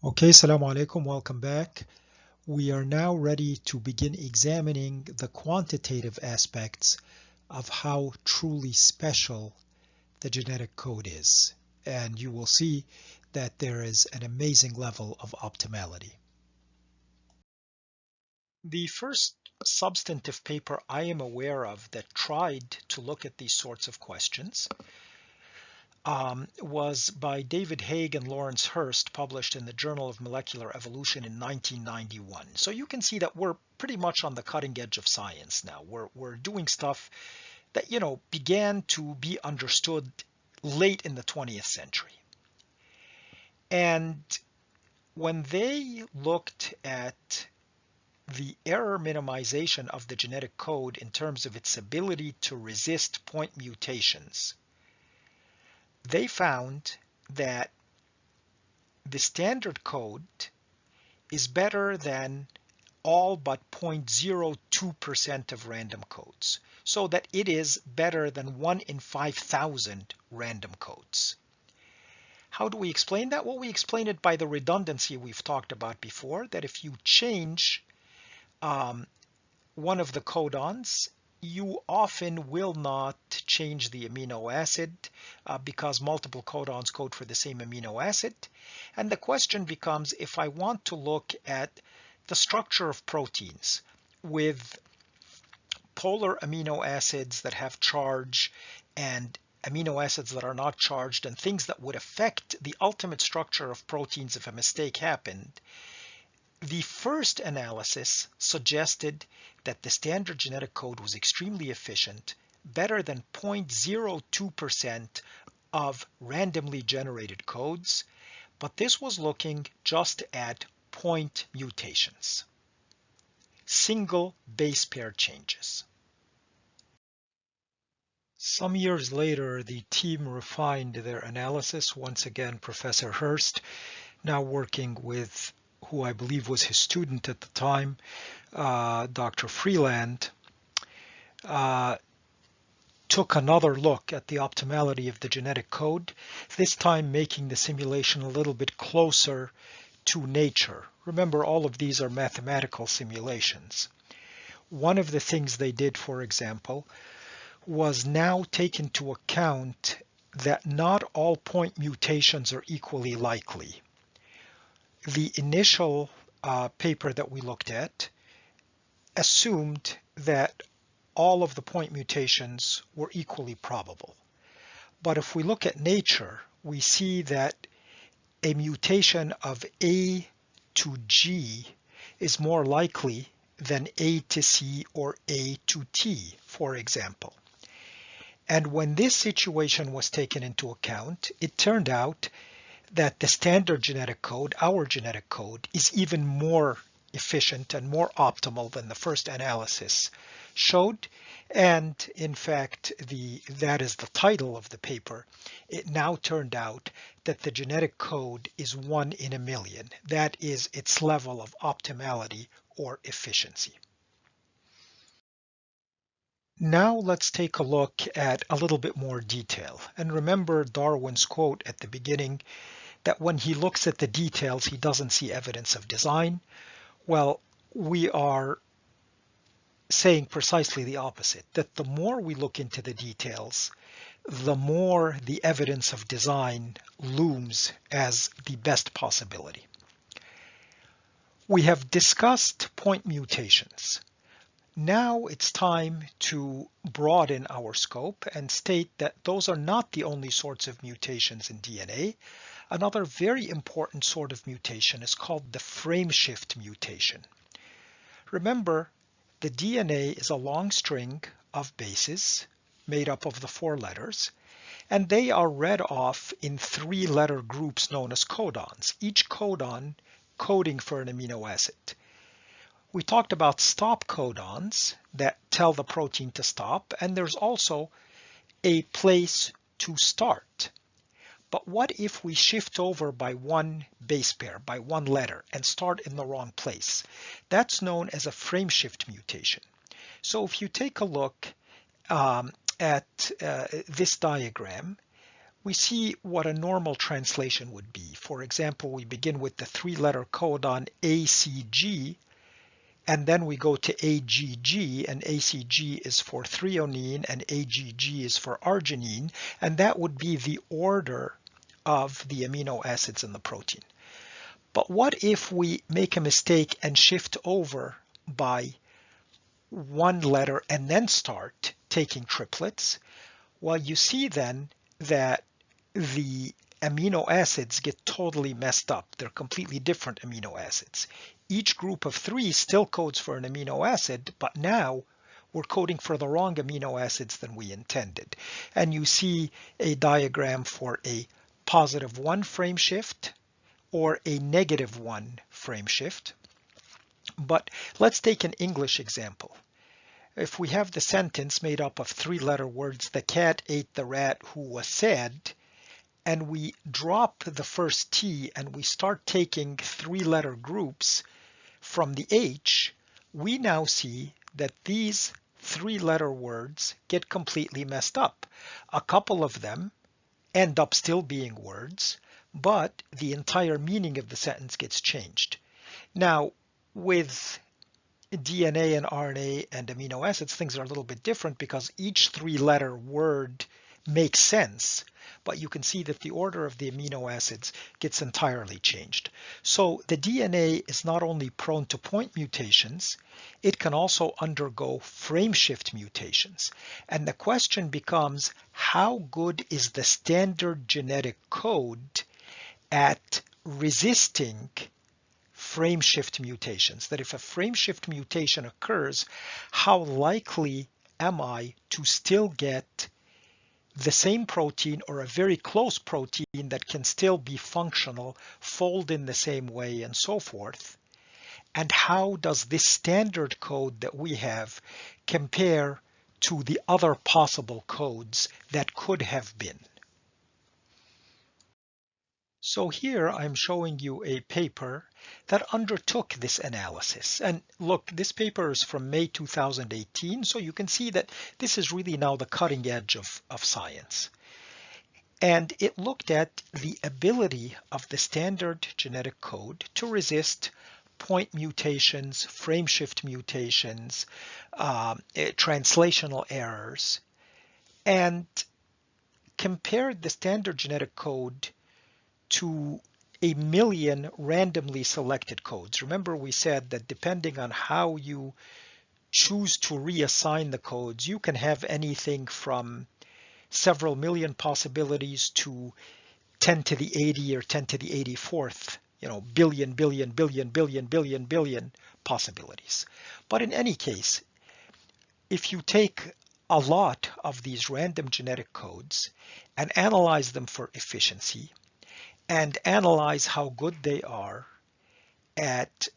Okay, Assalamu alaikum, welcome back. We are now ready to begin examining the quantitative aspects of how truly special the genetic code is. And you will see that there is an amazing level of optimality. The first substantive paper I am aware of that tried to look at these sorts of questions was by David Haig and Lawrence Hurst, published in the Journal of Molecular Evolution in 1991. So you can see that we're pretty much on the cutting edge of science now. We're doing stuff that, began to be understood late in the 20th century. And when they looked at the error minimization of the genetic code in terms of its ability to resist point mutations, they found that the standard code is better than all but 0.02% of random codes, so that it is better than 1 in 5,000 random codes. How do we explain that? Well, we explain it by the redundancy we've talked about before, that if you change one of the codons, you often will not change the amino acid because multiple codons code for the same amino acid. And the question becomes, if I want to look at the structure of proteins with polar amino acids that have charge and amino acids that are not charged and things that would affect the ultimate structure of proteins if a mistake happened, the first analysis suggested that the standard genetic code was extremely efficient, better than 0.02% of randomly generated codes, but this was looking just at point mutations, single base pair changes. Some years later, the team refined their analysis. Once again, Professor Hurst, now working with who I believe was his student at the time, Dr. Freeland, took another look at the optimality of the genetic code, this time making the simulation a little bit closer to nature. Remember, all of these are mathematical simulations. One of the things they did, for example, was now take into account that not all point mutations are equally likely. The initial paper that we looked at assumed that all of the point mutations were equally probable. But if we look at nature, we see that a mutation of A to G is more likely than A to C or A to T, for example. And when this situation was taken into account, it turned out that the standard genetic code, our genetic code, is even more efficient and more optimal than the first analysis showed. And in fact, that is the title of the paper. It now turned out that the genetic code is 1 in a million. That is its level of optimality or efficiency. Now let's take a look at a little bit more detail. And remember Darwin's quote at the beginning, that when he looks at the details, he doesn't see evidence of design. Well, we are saying precisely the opposite, that the more we look into the details, the more the evidence of design looms as the best possibility. We have discussed point mutations. Now it's time to broaden our scope and state that those are not the only sorts of mutations in DNA. Another very important sort of mutation is called the frameshift mutation. Remember, the DNA is a long string of bases made up of the 4 letters, and they are read off in 3-letter groups known as codons, each codon coding for an amino acid. We talked about stop codons that tell the protein to stop, and there's also a place to start. But what if we shift over by 1 base pair, by 1 letter, and start in the wrong place? That's known as a frameshift mutation. So if you take a look at this diagram, we see what a normal translation would be. For example, we begin with the three-letter codon ACG, and then we go to AGG, and ACG is for threonine and AGG is for arginine, and that would be the order of the amino acids in the protein. But what if we make a mistake and shift over by one letter and then start taking triplets? Well, you see then that the amino acids get totally messed up. They're completely different amino acids. Each group of three still codes for an amino acid, but now we're coding for the wrong amino acids than we intended. And you see a diagram for a +1 frame shift or a -1 frame shift. But let's take an English example. If we have the sentence made up of three-letter words, the cat ate the rat who was sad, and we drop the first T and we start taking three-letter groups from the H, we now see that these three-letter words get completely messed up. A couple of them end up still being words, but the entire meaning of the sentence gets changed. Now, with DNA and RNA and amino acids, things are a little bit different because each three-letter word makes sense, but you can see that the order of the amino acids gets entirely changed. So the DNA is not only prone to point mutations, it can also undergo frame shift mutations. And the question becomes, how good is the standard genetic code at resisting frame shift mutations? That if a frame shift mutation occurs, how likely am I to still get the same protein or a very close protein that can still be functional, fold in the same way, and so forth? And how does this standard code that we have compare to the other possible codes that could have been? So here I'm showing you a paper that undertook this analysis. And look, this paper is from May 2018, so you can see that this is really now the cutting edge of science. And it looked at the ability of the standard genetic code to resist point mutations, frame shift mutations, translational errors, and compared the standard genetic code to 1 million randomly selected codes. Remember, we said that depending on how you choose to reassign the codes, you can have anything from several million possibilities to 10 to the 80 or 10 to the 84th, billion possibilities. But in any case, if you take a lot of these random genetic codes and analyze them for efficiency, and analyze how good they are at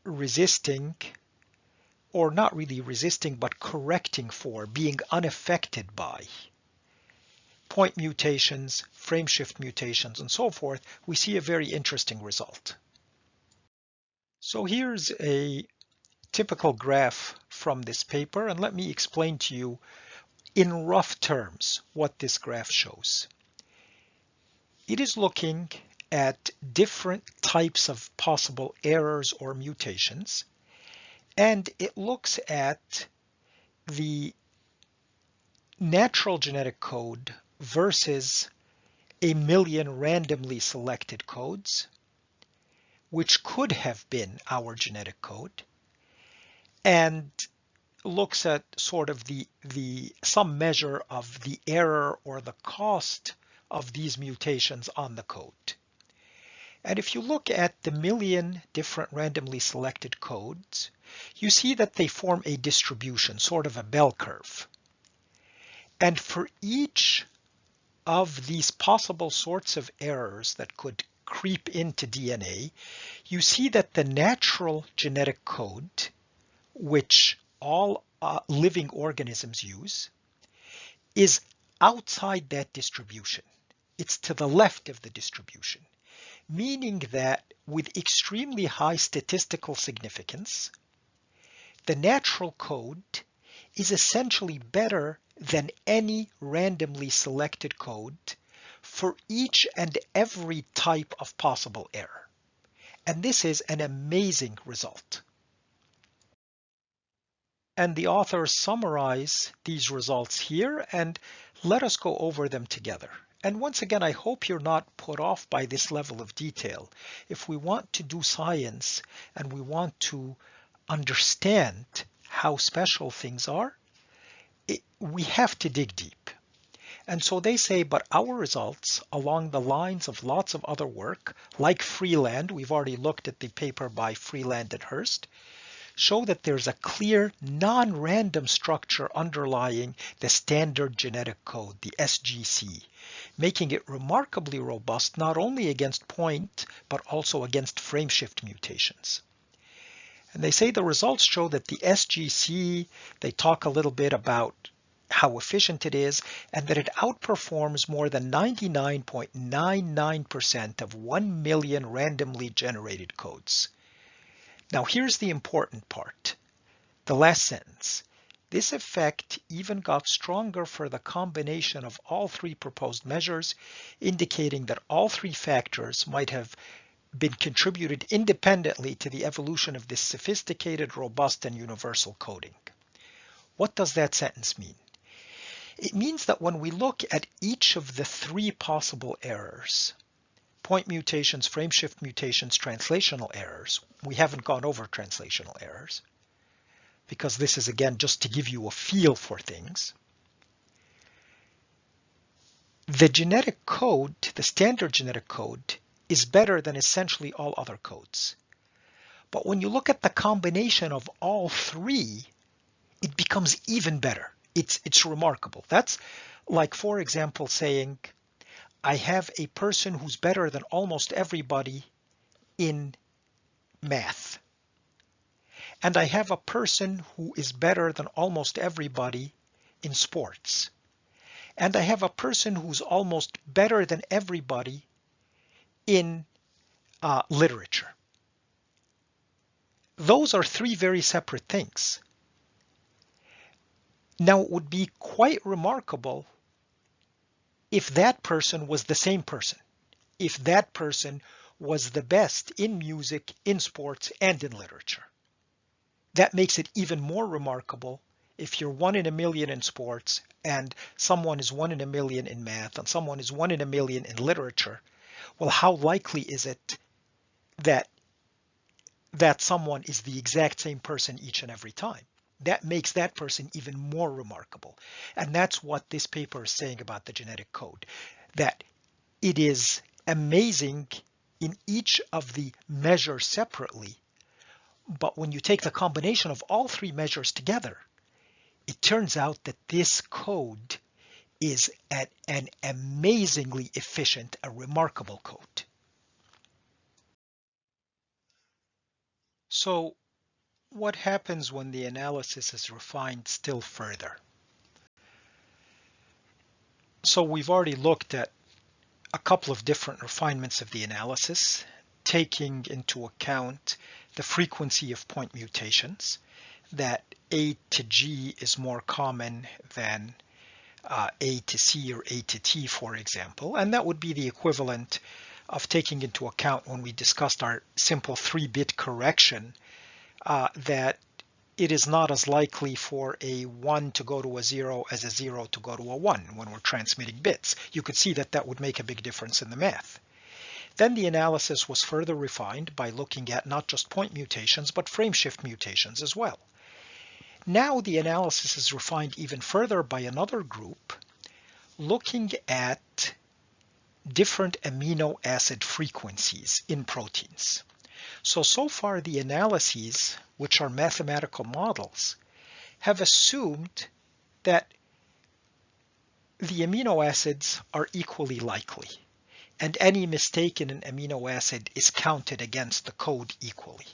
resisting, or not really resisting, but correcting for, being unaffected by point mutations, frame shift mutations, and so forth, we see a very interesting result. So here's a typical graph from this paper, and let me explain to you in rough terms what this graph shows. It is looking at different types of possible errors or mutations, and it looks at the natural genetic code versus 1 million randomly selected codes, which could have been our genetic code, and looks at sort of some measure of the error or the cost of these mutations on the code. And if you look at the 1 million different randomly selected codes, you see that they form a distribution, sort of a bell curve. And for each of these possible sorts of errors that could creep into DNA, you see that the natural genetic code, which all living organisms use, is outside that distribution. It's to the left of the distribution, meaning that with extremely high statistical significance, the natural code is essentially better than any randomly selected code for each and every type of possible error. And this is an amazing result. And the authors summarize these results here, and let us go over them together. And once again, I hope you're not put off by this level of detail. If we want to do science and we want to understand how special things are, we have to dig deep. And so they say, but our results along the lines of lots of other work, like Freeland, we've already looked at the paper by Freeland and Hurst, show that there's a clear non-random structure underlying the standard genetic code, the SGC, making it remarkably robust not only against point, but also against frameshift mutations. And they say the results show that the SGC, they talk a little bit about how efficient it is, and that it outperforms more than 99.99% of 1 million randomly generated codes. Now here's the important part, the last sentence. This effect even got stronger for the combination of all three proposed measures, indicating that all three factors might have been contributed independently to the evolution of this sophisticated, robust, and universal coding. What does that sentence mean? It means that when we look at each of the three possible errors, point mutations, frameshift mutations, translational errors. We haven't gone over translational errors because this is, again, just to give you a feel for things. The genetic code, the standard genetic code, is better than essentially all other codes. But when you look at the combination of all three, it becomes even better. It's remarkable. That's like, for example, saying, I have a person who's better than almost everybody in math. And I have a person who is better than almost everybody in sports. And I have a person who's almost better than everybody in literature. Those are three very separate things. Now, it would be quite remarkable if that person was the same person, if that person was the best in music, in sports, and in literature. That makes it even more remarkable if you're 1 in a million in sports and someone is 1 in a million in math and someone is 1 in a million in literature. Well, how likely is it that someone is the exact same person each and every time? That makes that person even more remarkable. And that's what this paper is saying about the genetic code, that it is amazing in each of the measures separately. But when you take the combination of all three measures together, it turns out that this code is an amazingly efficient, a remarkable code. So what happens when the analysis is refined still further? So we've already looked at a couple of different refinements of the analysis, taking into account the frequency of point mutations, that A to G is more common than A to C or A to T, for example, and that would be the equivalent of taking into account when we discussed our simple 3-bit correction, that it is not as likely for a 1 to go to a 0 as a 0 to go to a 1 when we're transmitting bits. You could see that that would make a big difference in the math. Then the analysis was further refined by looking at not just point mutations, but frameshift mutations as well. Now the analysis is refined even further by another group, looking at different amino acid frequencies in proteins. So far the analyses, which are mathematical models, have assumed that the amino acids are equally likely, and any mistake in an amino acid is counted against the code equally.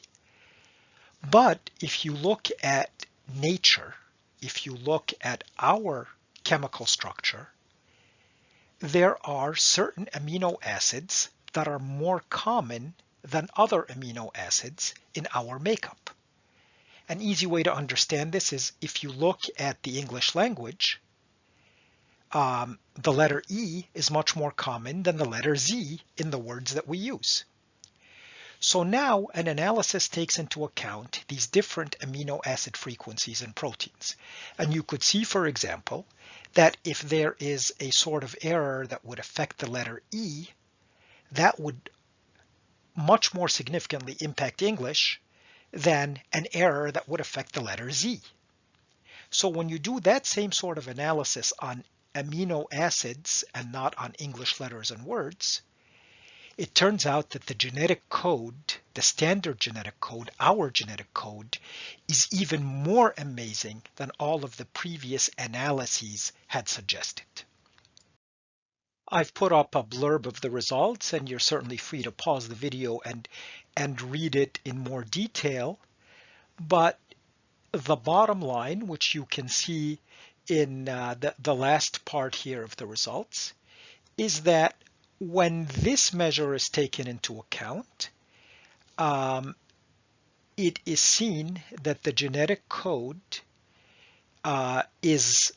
But if you look at nature, if you look at our chemical structure, there are certain amino acids that are more common than other amino acids in our makeup. An easy way to understand this is if you look at the English language, the letter E is much more common than the letter Z in the words that we use. So now an analysis takes into account these different amino acid frequencies in proteins. And you could see, for example, that if there is a sort of error that would affect the letter E, that would much more significantly impact English than an error that would affect the letter Z. So when you do that same sort of analysis on amino acids and not on English letters and words, it turns out that the genetic code, the standard genetic code, our genetic code, is even more amazing than all of the previous analyses had suggested. I've put up a blurb of the results, and you're certainly free to pause the video and read it in more detail. But the bottom line, which you can see in the last part here of the results, is that when this measure is taken into account, it is seen that the genetic code is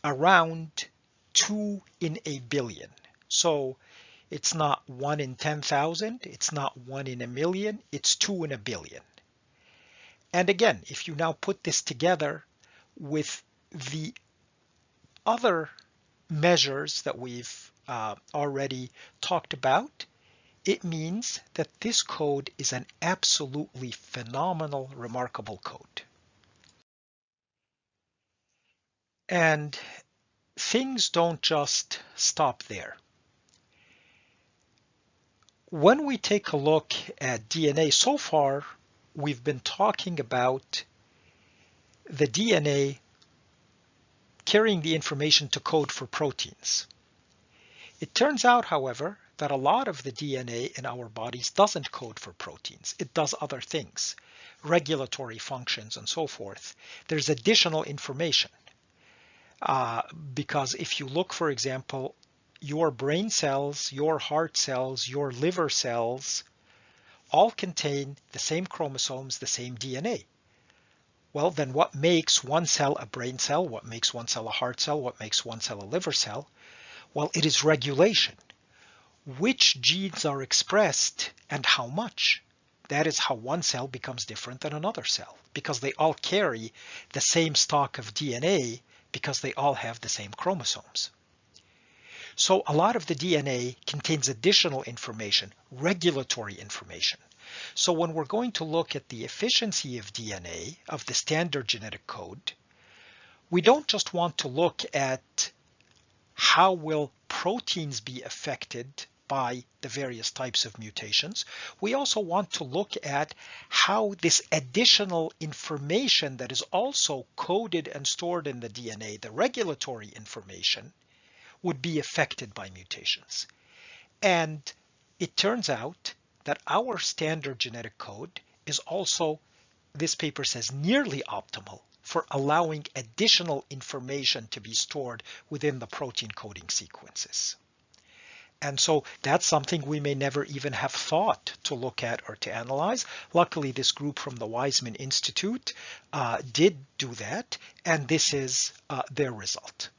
around 2 in a billion. So it's not 1 in 10,000, it's not 1 in a million, it's 2 in a billion. And again, if you now put this together with the other measures that we've already talked about, it means that this code is an absolutely phenomenal, remarkable code. And things don't just stop there. When we take a look at DNA, so far we've been talking about the DNA carrying the information to code for proteins. It turns out, however, that a lot of the DNA in our bodies doesn't code for proteins. It does other things, regulatory functions and so forth. There's additional information because if you look, for example, your brain cells, your heart cells, your liver cells all contain the same chromosomes, the same DNA. Well, then what makes one cell a brain cell? What makes one cell a heart cell? What makes one cell a liver cell? Well, it is regulation. Which genes are expressed and how much? That is how one cell becomes different than another cell, because they all carry the same stock of DNA because they all have the same chromosomes. So a lot of the DNA contains additional information, regulatory information. So when we're going to look at the efficiency of DNA, of the standard genetic code, we don't just want to look at how will proteins be affected by the various types of mutations. We also want to look at how this additional information that is also coded and stored in the DNA, the regulatory information, would be affected by mutations. And it turns out that our standard genetic code is also, this paper says, nearly optimal for allowing additional information to be stored within the protein coding sequences. And so that's something we may never even have thought to look at or to analyze. Luckily, this group from the Weizmann Institute did do that, and this is their result.